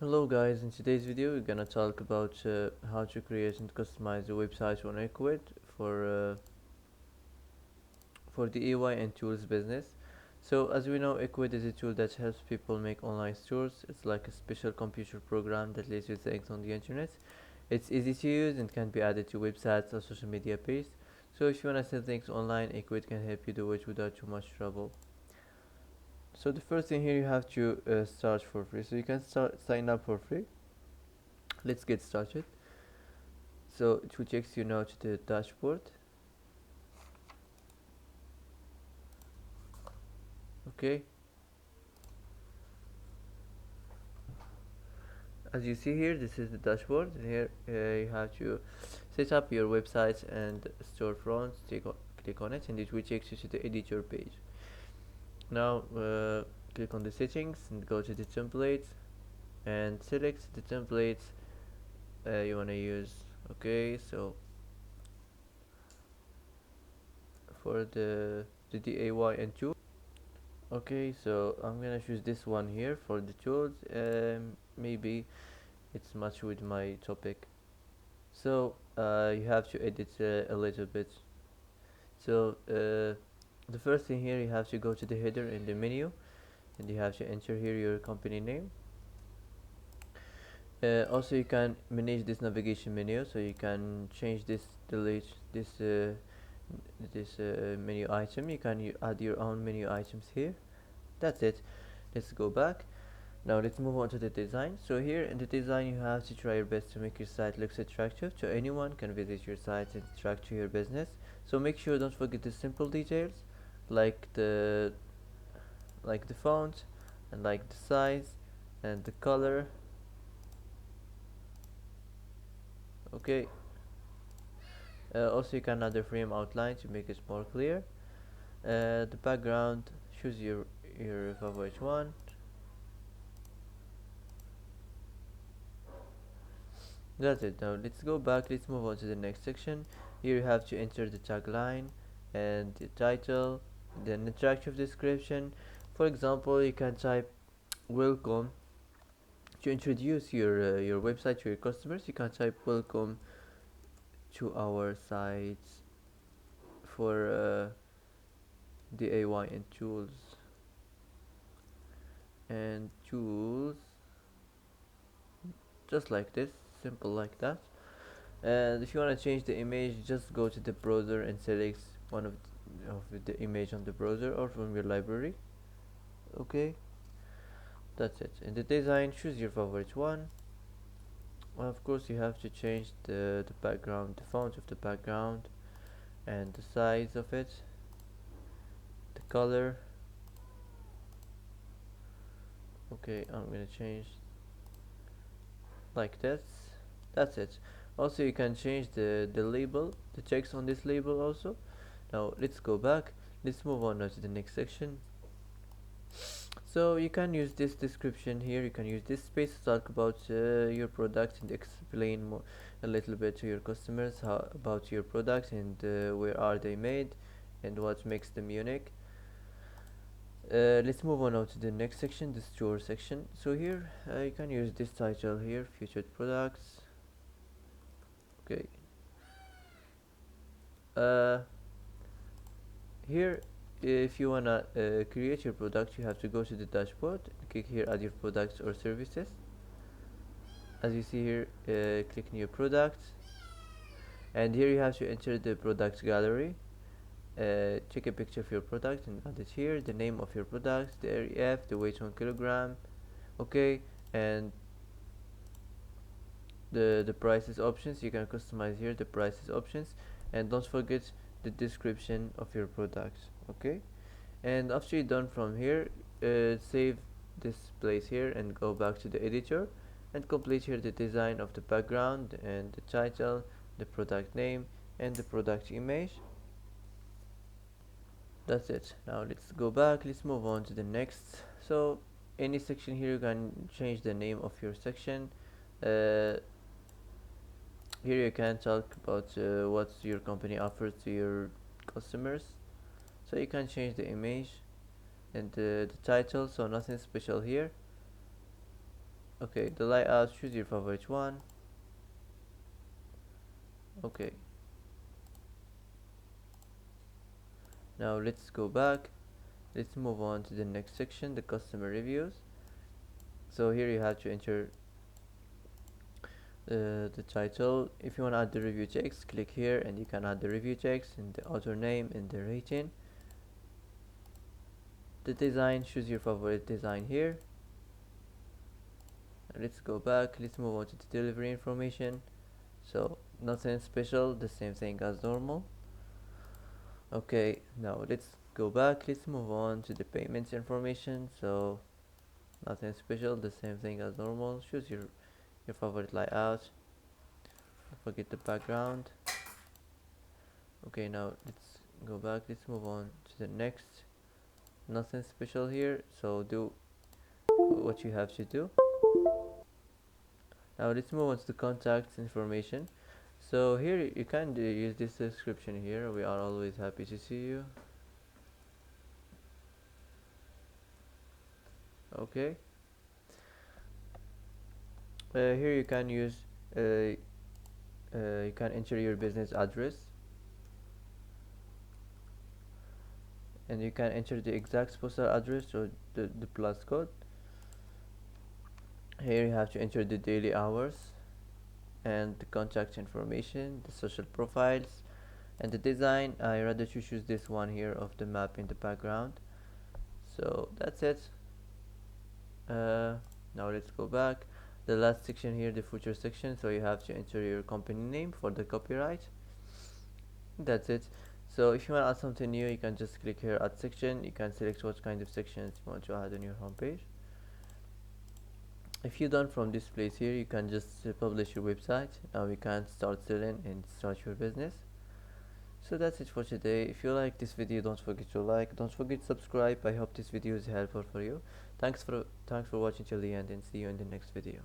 Hello guys, in today's video we're gonna talk about how to create and customize a website on Ecwid for for the EY and tools business. So as we know, Ecwid is a tool that helps people make online stores. It's like a special computer program that lets you things on the internet. It's easy to use and can be added to websites or social media pages. So if you wanna sell things online, Ecwid can help you do it without too much trouble. So the first thing here, you have to start for free. So you can sign up for free. Let's get started. So it will take you now to the dashboard. Okay, as you see here, this is the dashboard. And here you have to set up your website and storefronts. Click on it and it will take you to the editor page. Now click on the settings and go to the templates and select the templates you want to use. Okay, so for the DIY and tool. Okay, so I'm gonna choose this one here for the tools. Maybe it's much with my topic. So you have to edit a little bit. So the first thing here, you have to go to the header in the menu and you have to enter here your company name. Also you can manage this navigation menu, so you can change this, delete this menu item. You can add your own menu items here. That's it. Let's go back. Now let's move on to the design. So here in the design, you have to try your best to make your site looks attractive, so anyone can visit your site and attract to your business. So make sure don't forget the simple details like the font and like the size and the color. Okay. Also you can add a frame outline to make it more clear. The background, choose your favorite one. That's it. Now let's go back. Let's move on to the next section. Here you have to enter the tagline and the title, then attractive description. For example, you can type welcome to introduce your website to your customers. You can type welcome to our site for DIY and tools, just like this, simple like that. And if you want to change the image, just go to the browser and select one of the image on the browser or from your library. Okay, that's it. In the design, choose your favorite one. Well, of course you have to change the background, the font of the background and the size of it, the color. Okay, I'm gonna change like this. That's it. Also you can change the label, the text on this label also. Now let's go back. Let's move on now to the next section. So you can use this description here. You can use this space to talk about your product and explain more a little bit to your customers about your products and where are they made and what makes them unique. Let's move on now to the next section, the store section. So here you can use this title here, featured products. Okay. Uh, Here, if you wanna create your product, you have to go to the dashboard, click here, add your products or services. As you see here, click new product, and here you have to enter the product gallery. Take a picture of your product and add it here, the name of your product, the REF, the weight 1 kilogram. Okay, and the prices options, you can customize here the prices options, and don't forget the description of your product. Okay, and after you're done from here, save this place here and go back to the editor and complete here the design of the background and the title, the product name and the product image. That's it. Now let's go back, let's move on to the next. So any section here, you can change the name of your section. Here you can talk about what your company offers to your customers. So you can change the image and the title, so nothing special here. Okay, the layout, choose your favorite one. Okay, now let's go back. Let's move on to the next section, the customer reviews. So here you have to enter the title. If you want to add the review text, click here and you can add the review text and the author name and the rating. The design, choose your favorite design here. Let's go back. Let's move on to the delivery information. So nothing special, the same thing as normal. Okay, now let's go back. Let's move on to the payments information. So nothing special, the same thing as normal. Choose your favorite layout. Forget the background. Okay, now let's go back. Let's move on to the next. Nothing special here, so do what you have to do. Now let's move on to the contacts information. So here you can use this description here. We are always happy to see you. Okay. Here you can use you can enter your business address, and you can enter the exact postal address or the plus code. Here you have to enter the daily hours and the contact information, the social profiles, and the design. I rather to choose this one here of the map in the background. So that's it. Now let's go back. The last section here, the footer section, so you have to enter your company name for the copyright. That's it. So if you want to add something new, you can just click here, add section. You can select what kind of sections you want to add on your homepage. If you're done from this place here, you can just publish your website. Now you can start selling and start your business. So that's it for today. If you like this video, don't forget to like, don't forget to subscribe. I hope this video is helpful for you. Thanks for watching till the end, and see you in the next video.